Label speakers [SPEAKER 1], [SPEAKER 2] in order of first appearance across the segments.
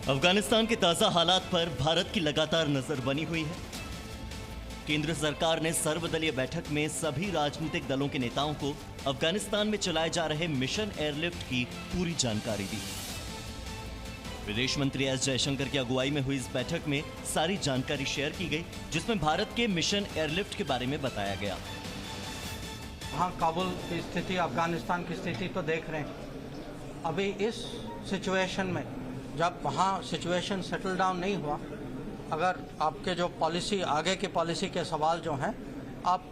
[SPEAKER 1] अफगानिस्तान के ताजा हालात पर भारत की लगातार नजर बनी हुई है। केंद्र सरकार ने सर्वदलीय बैठक में सभी राजनीतिक दलों के नेताओं को अफगानिस्तान में चलाए जा रहे मिशन एयरलिफ्ट की पूरी जानकारी दी। विदेश मंत्री एस जयशंकर की अगुवाई में हुई इस बैठक में सारी जानकारी शेयर की गई, जिसमें भारत के मिशन एयरलिफ्ट के बारे में बताया गया।
[SPEAKER 2] हाँ, काबुल की स्थिति, अफगानिस्तान की स्थिति तो देख रहे हैं। अभी इस सिचुएशन में जब वहाँ सिचुएशन सेटल डाउन नहीं हुआ, अगर आपके जो पॉलिसी, आगे की पॉलिसी के सवाल जो हैं, आप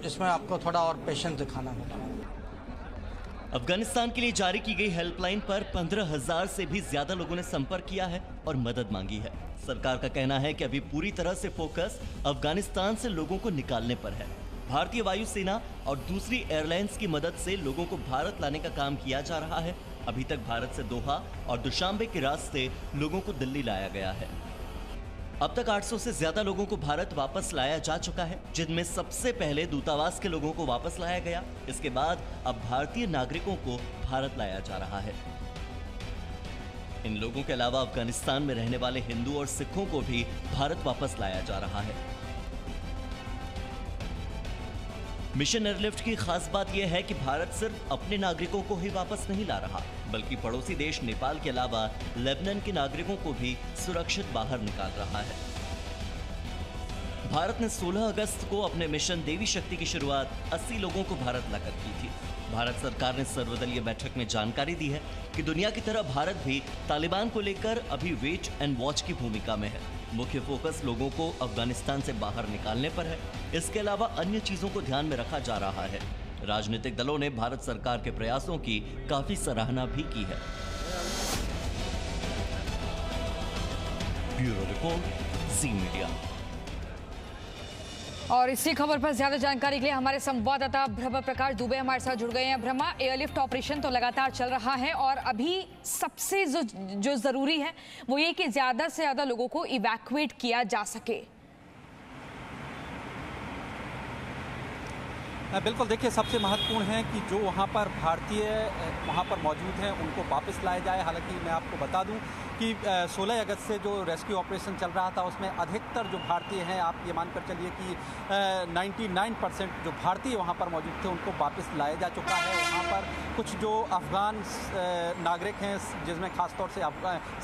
[SPEAKER 2] इसमें आपको थोड़ा और पेशेंस दिखाना होगा।
[SPEAKER 1] अफगानिस्तान के लिए जारी की गई हेल्पलाइन पर 15,000 से भी ज्यादा लोगों ने संपर्क किया है और मदद मांगी है। सरकार का कहना है कि अभी पूरी तरह से फोकस अफगानिस्तान से लोगों को निकालने पर है। भारतीय वायुसेना और दूसरी एयरलाइंस की मदद से लोगों को भारत लाने का काम किया जा रहा है। अभी तक भारत से दोहा और दुशांबे के रास्ते लोगों को दिल्ली लाया गया है। अब तक 800 से ज्यादा लोगों को भारत वापस लाया जा चुका है, जिनमें सबसे पहले दूतावास के लोगों को वापस लाया गया। इसके बाद अब भारतीय नागरिकों को भारत लाया जा रहा है। इन लोगों के अलावा अफगानिस्तान में रहने वाले हिंदू और सिखों को भी भारत वापस लाया जा रहा है। मिशन एयरलिफ्ट की खास बात यह है कि भारत सिर्फ अपने नागरिकों को ही वापस नहीं ला रहा, बल्कि पड़ोसी देश नेपाल के अलावा लेबनान के नागरिकों को भी सुरक्षित बाहर निकाल रहा है। भारत ने 16 अगस्त को अपने मिशन देवी शक्ति की शुरुआत 80 लोगों को भारत लाकर की थी। भारत सरकार ने सर्वदलीय बैठक में जानकारी दी है कि दुनिया की तरह भारत भी तालिबान को लेकर अभी वेट एंड वॉच की भूमिका में है। मुख्य फोकस लोगों को अफगानिस्तान से बाहर निकालने पर है। इसके अलावा अन्य चीजों को ध्यान में रखा जा रहा है। राजनीतिक दलों ने भारत सरकार के प्रयासों की काफी सराहना भी की है। ब्यूरो रिपोर्ट, जी मीडिया।
[SPEAKER 3] और इसी खबर पर ज्यादा जानकारी के लिए हमारे संवाददाता ब्रह्मा प्रकाश दुबे हमारे साथ जुड़ गए हैं। ब्रह्मा, एयरलिफ्ट ऑपरेशन तो लगातार चल रहा है और अभी सबसे जो जरूरी है वो ये कि ज्यादा से ज्यादा लोगों को इवैक्यूएट किया जा सके।
[SPEAKER 4] बिल्कुल, देखिए, सबसे महत्वपूर्ण है कि जो वहाँ पर भारतीय वहाँ पर मौजूद हैं उनको वापस लाया जाए। हालांकि मैं आपको बता दूं कि 16 अगस्त से जो रेस्क्यू ऑपरेशन चल रहा था उसमें अधिकतर जो भारतीय हैं, आप ये मानकर चलिए कि 99% जो भारतीय वहाँ पर मौजूद थे उनको वापस लाया जा चुका है। वहाँ पर कुछ जो अफ़गान नागरिक हैं, जिसमें खासतौर से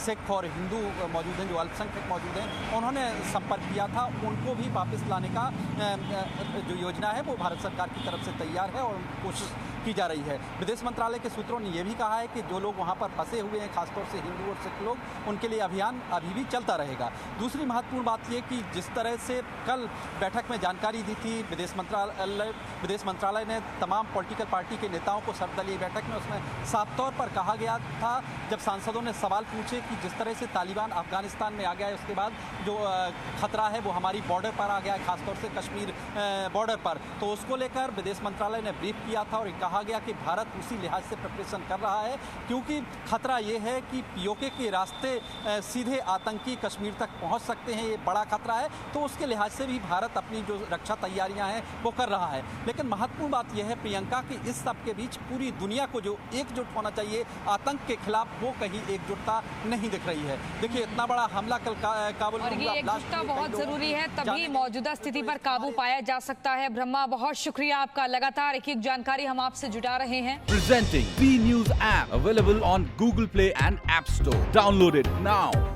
[SPEAKER 4] सिख और हिंदू मौजूद हैं, जो अल्पसंख्यक मौजूद हैं, उन्होंने संपर्क किया था। उनको भी वापस लाने का जो योजना है वो भारत सरकार की तरफ से तैयार है और कोशिश की जा रही है। विदेश मंत्रालय के सूत्रों ने यह भी कहा है कि जो लोग वहाँ पर फंसे हुए हैं, खासतौर से हिंदू और सिख लोग, उनके लिए अभियान अभी भी चलता रहेगा। दूसरी महत्वपूर्ण बात यह कि जिस तरह से कल बैठक में जानकारी दी थी विदेश मंत्रालय ने तमाम पॉलिटिकल पार्टी के नेताओं को सर्वदलीय बैठक में, उसमें साफ तौर पर कहा गया था, जब सांसदों ने सवाल पूछे कि जिस तरह से तालिबान अफगानिस्तान में आ गया है, उसके बाद जो खतरा है वो हमारी बॉर्डर पर आ गया है, खासतौर से कश्मीर बॉर्डर पर, तो उसको लेकर विदेश मंत्रालय ने ब्रीफ किया था और कहा गया कि भारत उसी लिहाज से प्रिपरेशन कर रहा है, क्योंकि खतरा ये है कि पीओके के रास्ते सीधे आतंकी कश्मीर तक पहुंच सकते हैं। ये बड़ा खतरा है, तो उसके लिहाज से भी भारत अपनी जो रक्षा तैयारियां हैं वो कर रहा है। लेकिन महत्वपूर्ण बात यह है प्रियंका कि इस सब के बीच पूरी दुनिया को जो एकजुट होना चाहिए आतंक के खिलाफ, वो कहीं एकजुटता नहीं दिख रही है। देखिए, इतना बड़ा हमला कल काबुल में हुआ,
[SPEAKER 3] एकजुटता बहुत जरूरी है, तभी मौजूदा स्थिति पर काबू पाया जा सकता है। ब्रह्मा, बहुत शुक्रिया आपका, लगातार एक जानकारी हम आपसे जुटा रहे हैं।
[SPEAKER 5] Presenting B News app, available on Google Play and App Store. Download it now.